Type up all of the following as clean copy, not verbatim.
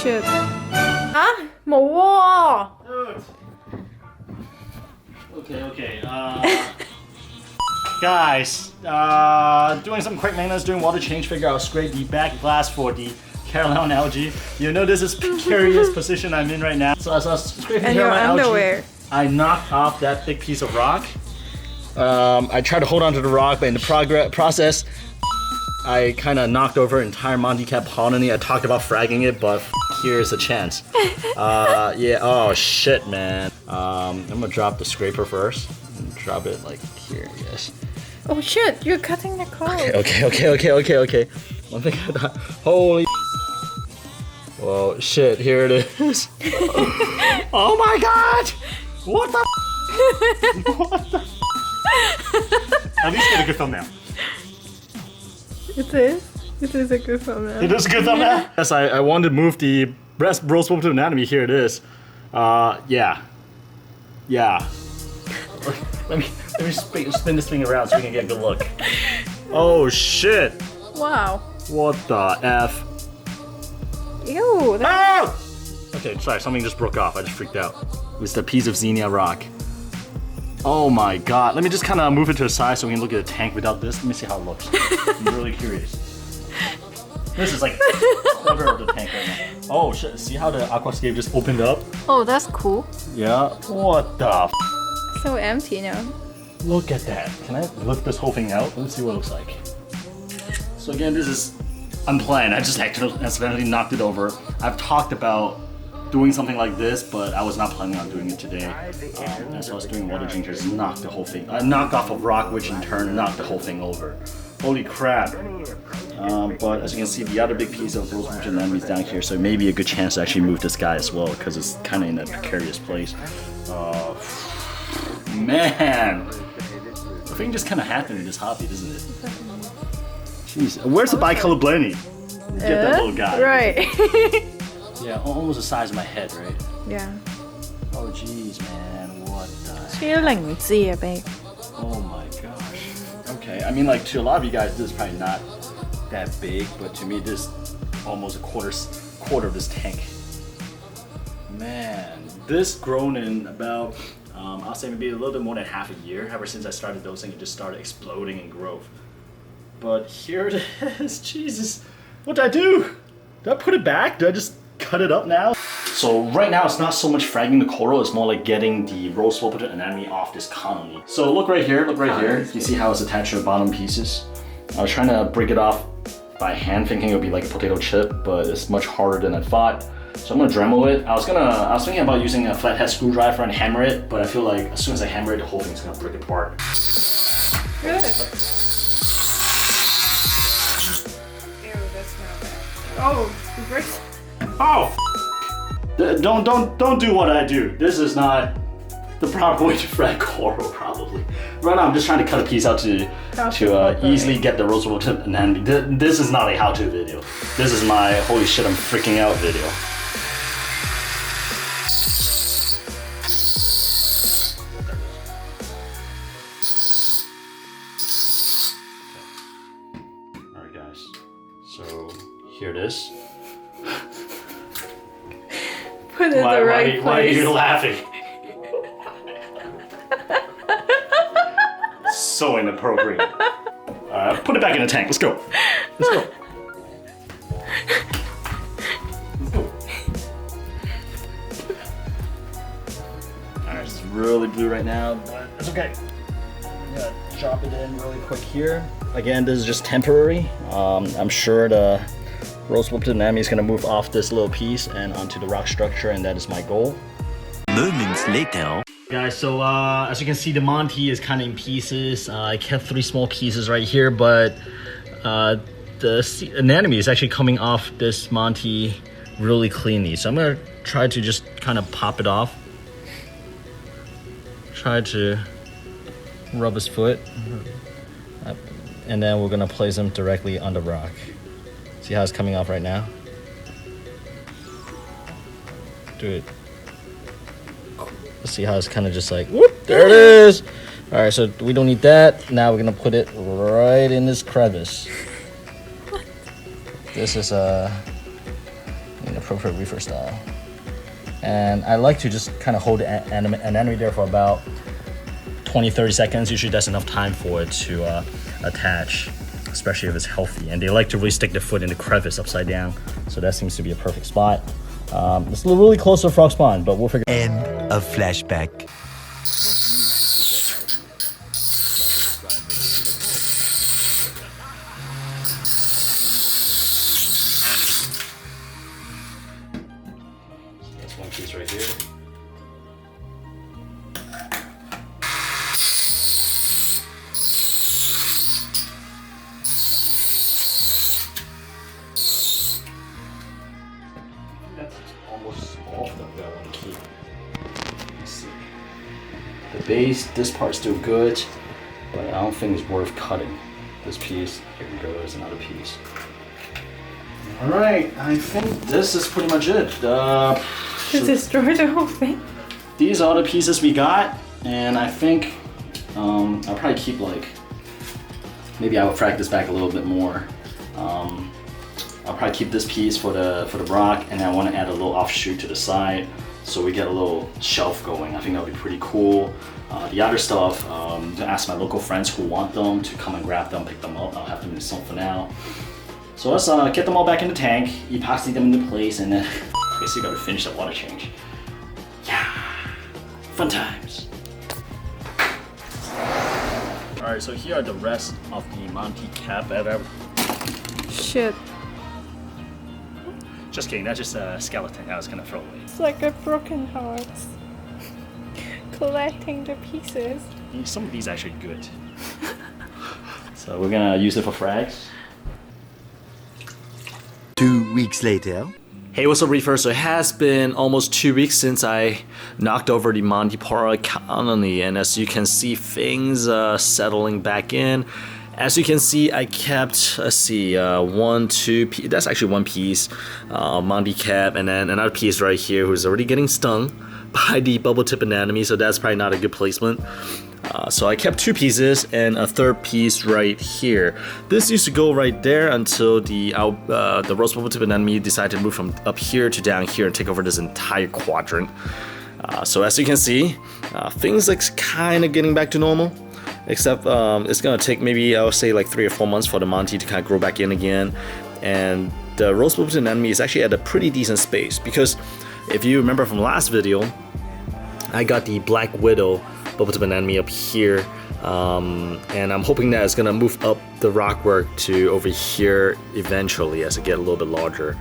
shit. 啊，冇喎。Okay. Guys, doing some quick maintenance during water change. Figure out scrape the back glass for the Caroline algae. You know this is precarious position I'm in right now. So as I was scraping And your Caroline underwear. algae, I knocked off that big piece of rock. I tried to hold on to the rock, but in the process, I kind of knocked over an entire Monti Cap colony. I talked about fragging it, but here's a chance. Yeah, oh shit, man. I'm gonna drop the scraper first. And drop it like here, yes. Oh shit, you're cutting the cord. Okay. One thing I thought, holy whoa, shit, here it is. Oh my god! What the What the At least get a good thumbnail. It is a good thumbnail. It is a good thumbnail? Yes, I wanted to move the breast rose to anatomy. Here it is. Yeah. Let me spin this thing around so we can get a good look. Oh shit! Wow. What the F? Ew. Oh! Okay, sorry, something just broke off. I just freaked out. It was the piece of xenia rock. Oh my god. Let me just kind of move it to the side so we can look at the tank without this. Let me see how it looks. I'm really curious. This is like a quarter of the tank right now. Oh shit, see how the aquascape just opened up? Oh, that's cool. Yeah. What the f? So empty now. Look at that. Can I lift this whole thing out? Let's see what it looks like. So again, this is unplanned. I just accidentally knocked it over. I've talked about doing something like this, but I was not planning on doing it today. As I was doing water change, I just knocked the whole thing. I knocked off a rock, which in turn knocked the whole thing over. Holy crap. But as you can see, the other big piece of rose anatomy is down here, so it may be a good chance to actually move this guy as well, because it's kind of in a precarious place. Man, the thing just kind of happened in this hobby, doesn't it? Jeez, where's the bicolor blending? Get that little guy. Right. Yeah, almost the size of my head, right? Yeah. Oh jeez, man, what the? 超靈智啊，babe。 Oh my gosh. Okay, I mean, like to a lot of you guys, this is probably not that big, but to me, this is almost a quarter of this tank. Man, this grown in about, I'll say maybe a little bit more than half a year. Ever since I started dosing, it just started exploding in growth. But here it is. Jesus, what did I do? Did I put it back? Did I just cut it up now? So right now it's not so much fragging the coral, it's more like getting the rose potato anatomy off this colony. So look right here, You see how it's attached to the bottom pieces? I was trying to break it off by hand, thinking it would be like a potato chip, but it's much harder than I thought. So I'm gonna Dremel it. I was thinking about using a flathead screwdriver and hammer it, but I feel like as soon as I hammer it, the whole thing's gonna break apart. Good. Ew, that's not bad. Oh, it breaks. Oh, don't do what I do. This is not the proper way to frag coral, probably. Right now, I'm just trying to cut a piece out to easily get the rose water anatomy. This is not a how-to video. This is my holy shit, I'm freaking out video. All right, guys. So here it is. Put it in the right place. Why are you laughing? So inappropriate. Alright, put it back in the tank. Let's go. Let's go. Alright, it's really blue right now, but it's okay. I'm gonna drop it in really quick here. Again, this is just temporary. I'm sure the rose anatomy is gonna move off this little piece and onto the rock structure, and that is my goal. Moments later. Guys, so as you can see, the Monti is kind of in pieces. I kept 3 small pieces right here, but the anatomy is actually coming off this Monti really cleanly. So I'm gonna try to just kind of pop it off. Try to rub his foot. And then we're gonna place him directly on the rock. See how it's coming off right now? Do it. See how it's kind of just like, whoop, there it is. All right, so we don't need that. Now we're gonna put it right in this crevice. This is in a Inappropriate Reefer style. And I like to just kind of hold an enemy there for about 20-30 seconds. Usually that's enough time for it to attach, especially if it's healthy. And they like to really stick their foot in the crevice upside down, so that seems to be a perfect spot. It's really close to a frog spawn, but we'll figure it out. End of flashback. That's one piece right here. That's almost all of them that I want to keep. Let's see. The base, this part's still good, but I don't think it's worth cutting. This piece, here we go, there's another piece. Alright, I think this is pretty much it. To destroy the whole thing? These are the pieces we got, and I think I'll probably keep like, maybe I will frag this back a little bit more. I'll probably keep this piece for the rock, and I want to add a little offshoot to the side, so we get a little shelf going. I think that'll be pretty cool. The other stuff, I'm gonna ask my local friends who want them to come and grab them, pick them up. I'll have them in some for now. So let's get them all back in the tank, epoxy them into place, and then basically gotta finish the water change. Yeah, fun times. All right, so here are the rest of the MONTI cap. Shit. Just kidding, that's just a skeleton I was gonna throw away. It's like a broken heart. Collecting the pieces. Some of these are actually good. So we're gonna use it for frags. 2 weeks later. Hey, what's up, Reefer? So it has been almost 2 weeks since I knocked over the Montipora Capricornis, and as you can see, things settling back in. As you can see, I kept, let's see, that's actually one piece, Monty cap, and then another piece right here who's already getting stung by the bubble tip anemone, so that's probably not a good placement. So I kept 2 pieces and a 3rd piece right here. This used to go right there until the rose bubble tip anemone decided to move from up here to down here and take over this entire quadrant. So as you can see, things like kind of getting back to normal. Except it's gonna take maybe, I would say, like 3 or 4 months for the Monty to kind of grow back in again. And the rose bubble tip anemone is actually at a pretty decent space, because if you remember from last video, I got the Black Widow bubble tip anemone up here, and I'm hoping that it's gonna move up the rockwork to over here eventually as it get a little bit larger.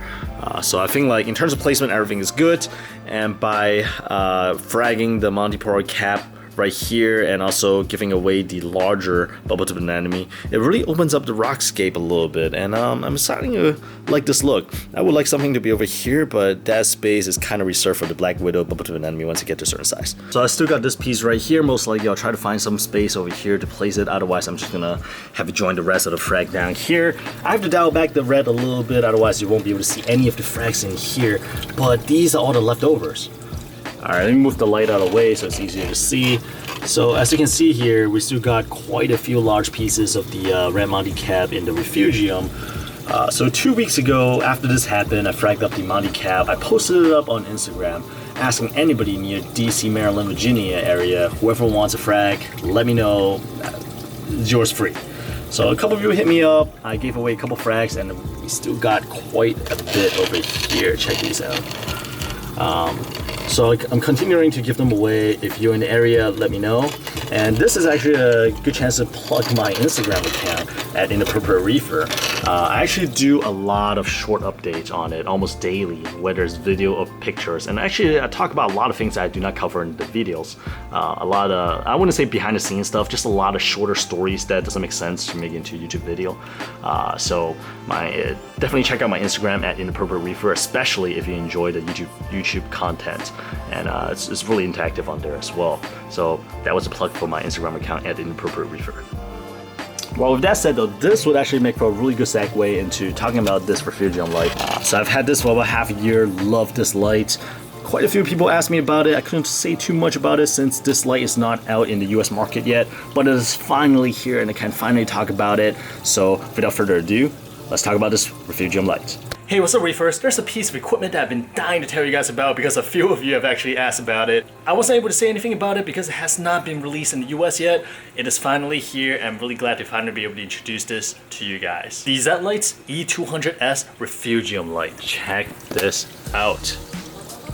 So I think, like, in terms of placement, everything is good, and by fragging the Montipora cap right here and also giving away the larger bubble tip anemone, it really opens up the rockscape a little bit, and I'm starting to like this look. I would like something to be over here, but that space is kind of reserved for the Black Widow bubble tip anemone once you get to a certain size. So I still got this piece right here. Most likely I'll try to find some space over here to place it, otherwise I'm just gonna have it join the rest of the frag down here. I have to dial back the red a little bit, otherwise you won't be able to see any of the frags in here, but these are all the leftovers. Alright, let me move the light out of the way so it's easier to see. So as you can see here, we still got quite a few large pieces of the Red Monti cap in the Refugium. So 2 weeks ago, after this happened, I fragged up the Monti cap. I posted it up on Instagram, asking anybody near DC, Maryland, Virginia area, whoever wants a frag, let me know. It's yours free. So a couple of you hit me up. I gave away a couple frags, and we still got quite a bit over here. Check these out. So I'm continuing to give them away. If you're in the area, let me know. And this is actually a good chance to plug my Instagram account at Inappropriate Reefer. I actually do a lot of short updates on it, almost daily, whether it's video or pictures. And actually, I talk about a lot of things that I do not cover in the videos. A lot of, I wouldn't say behind the scenes stuff, just a lot of shorter stories that doesn't make sense to make into a YouTube video. So definitely check out my Instagram at Inappropriate Reefer, especially if you enjoy the YouTube content. And it's really interactive on there as well. So that was a plug for my Instagram account at Inappropriate Reefer. Well, with that said though, this would actually make for a really good segue into talking about this Refugium light. So I've had this for about half a year, love this light. Quite a few people asked me about it. I couldn't say too much about it since this light is not out in the US market yet, but it is finally here and I can finally talk about it. So without further ado, let's talk about this Refugium light. Hey, what's up, Reefers? There's a piece of equipment that I've been dying to tell you guys about because a few of you have actually asked about it. I wasn't able to say anything about it because it has not been released in the US yet. It is finally here, and I'm really glad to finally be able to introduce this to you guys. The Zetlight E200S Refugium light. Check this out.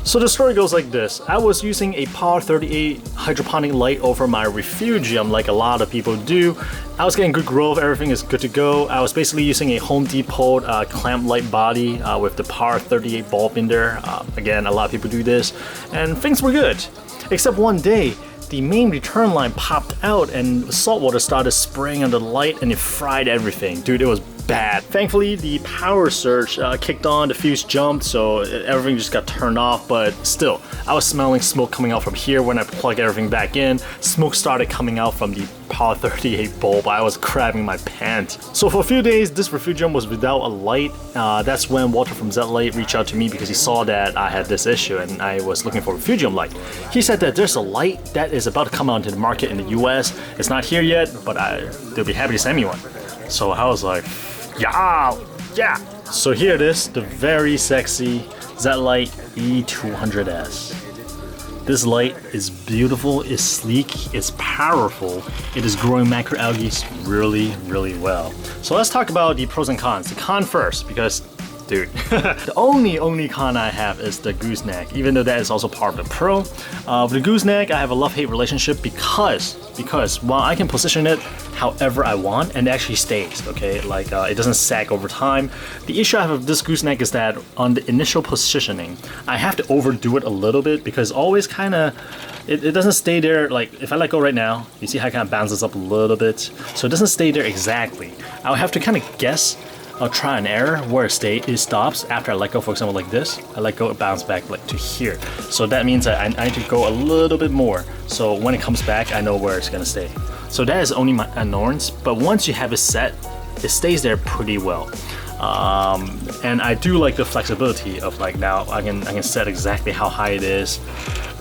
So the story goes like this. I was using a Power 38 hydroponic light over my Refugium like a lot of people do. I was getting good growth, everything is good to go. I was basically using a Home Depot clamp light body with the Power 38 bulb in there. Again, a lot of people do this, and things were good. Except one day, the main return line popped out and salt water started spraying on the light and it fried everything. Dude, it was bad. Thankfully, the power surge kicked on, the fuse jumped, so everything just got turned off, but still, I was smelling smoke coming out from here. When I plugged everything back in, smoke started coming out from the Power 38 bulb. I was crapping my pants. So for a few days, this Refugium was without a light. That's when Walter from Zetlight reached out to me because he saw that I had this issue and I was looking for a Refugium light. He said that there's a light that is about to come out into the market in the US. It's not here yet, but they'll be happy to send me one. So I was like, yeah. So here it is, the very sexy Zetlight E200S. This light is beautiful, it's sleek, it's powerful, it is growing macroalgae really, really well. So let's talk about the pros and cons. The con first, because dude, the only con I have is the gooseneck, even though that is also part of the pro. With the gooseneck, I have a love-hate relationship because while I can position it however I want, and it actually stays, okay? Like, it doesn't sag over time. The issue I have with this gooseneck is that on the initial positioning, I have to overdo it a little bit because always kind of, it doesn't stay there. Like, if I let go right now, you see how it kind of bounces up a little bit? So it doesn't stay there exactly. I'll have to kind of guess. I'll try and error where it stops after I let go. For example, like this, I let go, it bounces back like to here. So that means that I need to go a little bit more. So when it comes back, I know where it's gonna stay. So that is only my annoyance. But once you have it set, it stays there pretty well. And I do like the flexibility of like now I can set exactly how high it is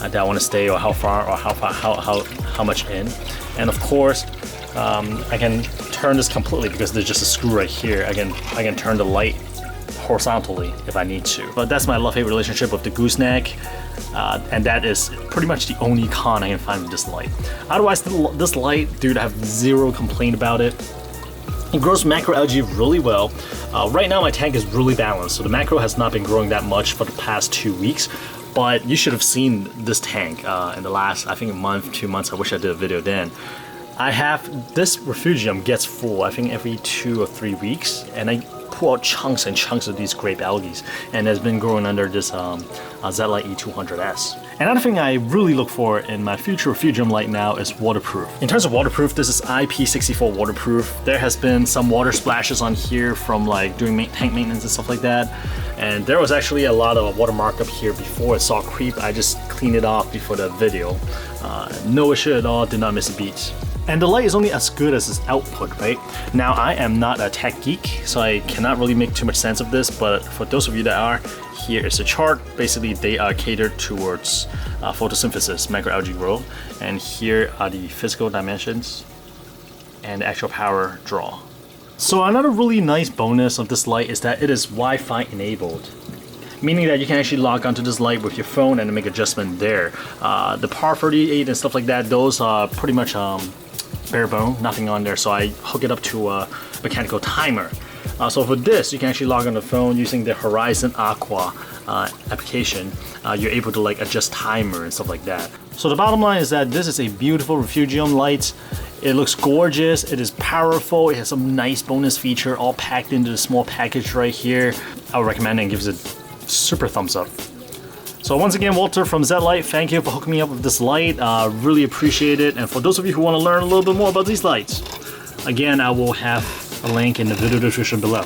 that I want to stay, or how far, or how much in. And of course, I can turn this completely because there's just a screw right here. I can turn the light horizontally if I need to. But that's my love-hate relationship with the gooseneck, and that is pretty much the only con I can find with this light. Otherwise, this light, dude, I have zero complaint about it. It grows macroalgae really well. Right now my tank is really balanced, so the macro has not been growing that much for the past 2 weeks. But you should have seen this tank in the last, I think, a month, 2 months. I wish I did a video then. I have this Refugium gets full, I think every 2 or 3 weeks, and I pull out chunks and chunks of these grape algae, and has been growing under this Zetlight E200S. Another thing I really look for in my future Refugium light now is waterproof. In terms of waterproof, this is IP64 waterproof. There has been some water splashes on here from like doing tank maintenance and stuff like that, and there was actually a lot of water markup here before it saw creep. I just cleaned it off before the video. No issue at all, did not miss a beat. And the light is only as good as its output, right? Now, I am not a tech geek, so I cannot really make too much sense of this, but for those of you that are, here is a chart. Basically, they are catered towards photosynthesis, macroalgae growth, and here are the physical dimensions and the actual power draw. So another really nice bonus of this light is that it is Wi-Fi enabled, meaning that you can actually log onto this light with your phone and make adjustment there. The Power 38 and stuff like that, those are pretty much bare bone, nothing on there, so I hook it up to a mechanical timer. So for this, you can actually log on the phone using the Horizon Aqua application. You're able to like adjust timer and stuff like that. So the bottom line is that this is a beautiful Refugium light. It looks gorgeous, it is powerful, it has some nice bonus feature all packed into the small package right here. I would recommend it and gives it super thumbs up. So once again, Walter from Zetlight, thank you for hooking me up with this light. Really appreciate it. And for those of you who want to learn a little bit more about these lights, again, I will have a link in the video description below.